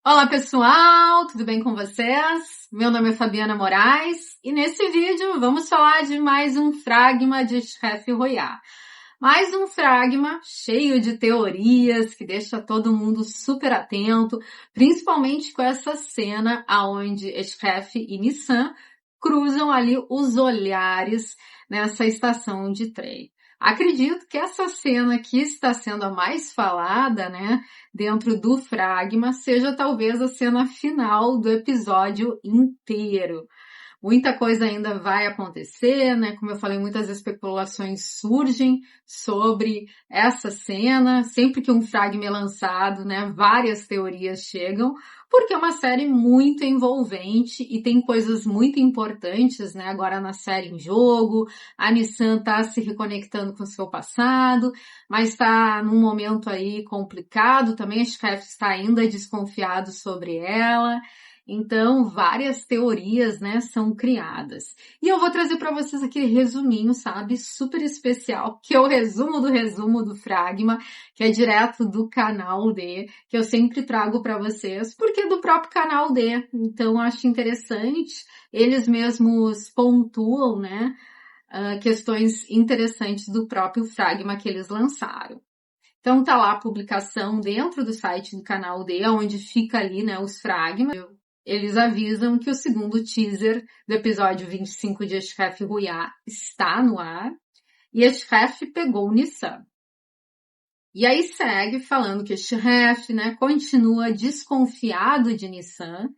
Olá pessoal, tudo bem com vocês? Meu nome é Fabiana Moraes e nesse vídeo vamos falar de mais um fragma de Chef Royat. Mais um fragma cheio de teorias que deixa todo mundo super atento, principalmente com essa cena aonde Chef e Nissan cruzam ali os olhares nessa estação de trem. Acredito que essa cena que está sendo a mais falada, né, dentro do fragma, seja talvez a cena final do episódio inteiro. Muita coisa ainda vai acontecer, né? Como eu falei, muitas especulações surgem sobre essa cena. Sempre que um fragma é lançado, né? Várias teorias chegam, porque é uma série muito envolvente e tem coisas muito importantes, né? Agora na série em jogo, a Nissan está se reconectando com o seu passado, mas está num momento aí complicado também, a chefe está ainda desconfiado sobre ela. Então, várias teorias, né, são criadas. E eu vou trazer para vocês aquele resuminho, sabe, super especial, que é o resumo do Fragma, que é direto do canal D, que eu sempre trago para vocês, porque é do próprio canal D. Então, acho interessante, eles mesmos pontuam, né, questões interessantes do próprio Fragma que eles lançaram. Então, tá lá a publicação dentro do site do canal D, onde fica ali, né, os fragmas. Eles avisam que o segundo teaser do episódio 25 de Chef Royat está no ar e a Chef pegou o Nissan. E aí segue falando que o Chef, né, continua desconfiado de Nissan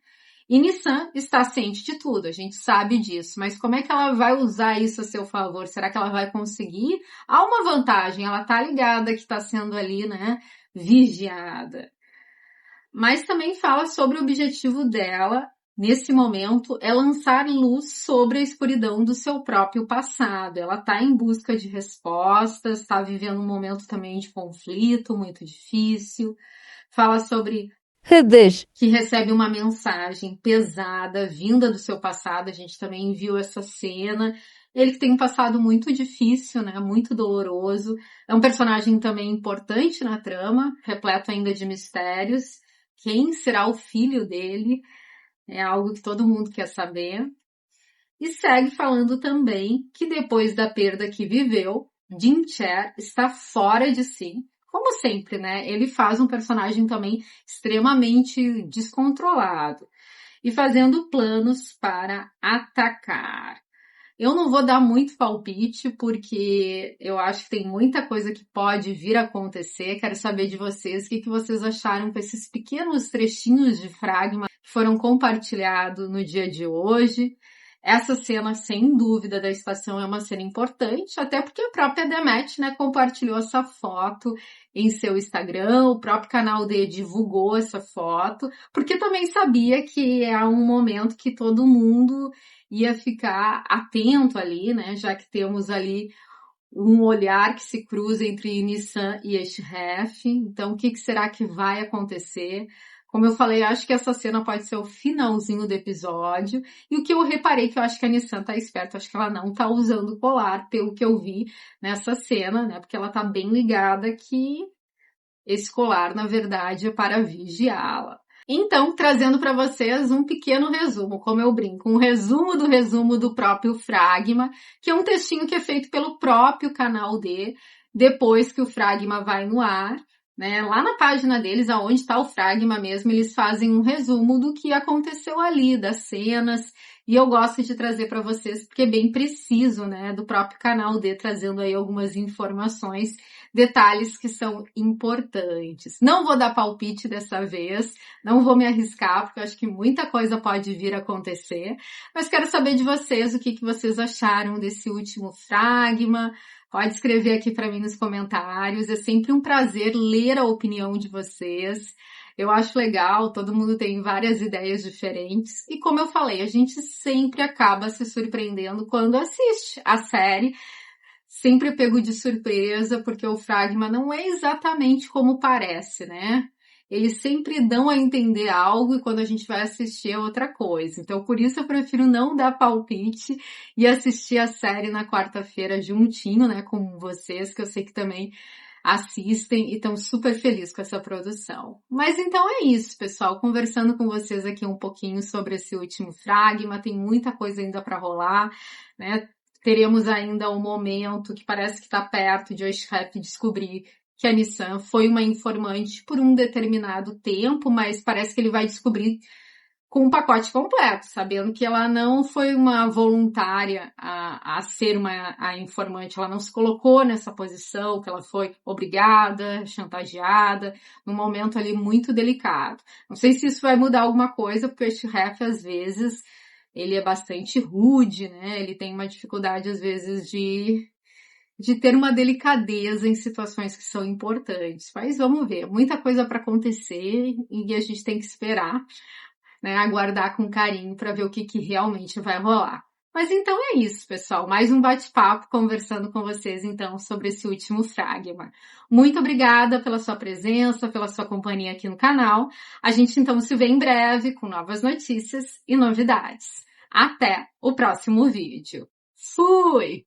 e Nissan está ciente de tudo, a gente sabe disso, mas como é que ela vai usar isso a seu favor? Será que ela vai conseguir? Há uma vantagem, ela tá ligada que está sendo ali, né, vigiada. Mas também fala sobre o objetivo dela, nesse momento, é lançar luz sobre a escuridão do seu próprio passado. Ela está em busca de respostas, está vivendo um momento também de conflito muito difícil. Fala sobre que recebe uma mensagem pesada, vinda do seu passado. A gente também viu essa cena. Ele que tem um passado muito difícil, né? Muito doloroso. É um personagem também importante na trama, repleto ainda de mistérios. Quem será o filho dele? É algo que todo mundo quer saber. E segue falando também que depois da perda que viveu, Jin Cher está fora de si. Como sempre, né? Ele faz um personagem também extremamente descontrolado e fazendo planos para atacar. Eu não vou dar muito palpite, porque eu acho que tem muita coisa que pode vir a acontecer. Quero saber de vocês o que vocês acharam com esses pequenos trechinhos de fragma que foram compartilhados no dia de hoje. Essa cena, sem dúvida, da estação é uma cena importante, até porque a própria Demet, né, compartilhou essa foto em seu Instagram, o próprio canal dele divulgou essa foto, porque também sabia que é um momento que todo mundo ia ficar atento ali, né, já que temos ali um olhar que se cruza entre Nissan e Eschref. Então, o que será que vai acontecer? Como eu falei, acho que essa cena pode ser o finalzinho do episódio. E o que eu reparei, que eu acho que a Nissan tá esperta, acho que ela não tá usando colar, pelo que eu vi nessa cena, né? Porque ela tá bem ligada que esse colar, na verdade, é para vigiá-la. Então, trazendo para vocês um pequeno resumo, como eu brinco, um resumo do próprio Fragma, que é um textinho que é feito pelo próprio canal D, depois que o Fragma vai no ar, né? Lá na página deles, aonde está o Fragma mesmo, eles fazem um resumo do que aconteceu ali, das cenas, e eu gosto de trazer para vocês, porque é bem preciso, né? Do próprio canal D, trazendo aí algumas informações, detalhes que são importantes. Não vou dar palpite dessa vez, não vou me arriscar, porque eu acho que muita coisa pode vir a acontecer, mas quero saber de vocês o que vocês acharam desse último fragma. Pode escrever aqui para mim nos comentários, é sempre um prazer ler a opinião de vocês. Eu acho legal, todo mundo tem várias ideias diferentes. E como eu falei, a gente sempre acaba se surpreendendo quando assiste a série. Sempre pego de surpresa, porque o fragma não é exatamente como parece, né? Eles sempre dão a entender algo e quando a gente vai assistir é outra coisa. Então, por isso eu prefiro não dar palpite e assistir a série na quarta-feira juntinho, né, com vocês, que eu sei que também assistem e estão super felizes com essa produção. Mas então é isso, pessoal. Conversando com vocês aqui um pouquinho sobre esse último fragma. Tem muita coisa ainda para rolar, né? Teremos ainda um momento que parece que está perto de o Oshiref descobrir que a Nissan foi uma informante por um determinado tempo, mas parece que ele vai descobrir com um pacote completo, sabendo que ela não foi uma voluntária a ser a informante, ela não se colocou nessa posição, que ela foi obrigada, chantageada, num momento ali muito delicado. Não sei se isso vai mudar alguma coisa, porque o Oshiref, às vezes, ele é bastante rude, né? Ele tem uma dificuldade, às vezes, de ter uma delicadeza em situações que são importantes. Mas vamos ver, muita coisa para acontecer e a gente tem que esperar, né, aguardar com carinho para ver o que realmente vai rolar. Mas então é isso, pessoal. Mais um bate-papo conversando com vocês, então, sobre esse último fragma. Muito obrigada pela sua presença, pela sua companhia aqui no canal. A gente, então, se vê em breve com novas notícias e novidades. Até o próximo vídeo. Fui!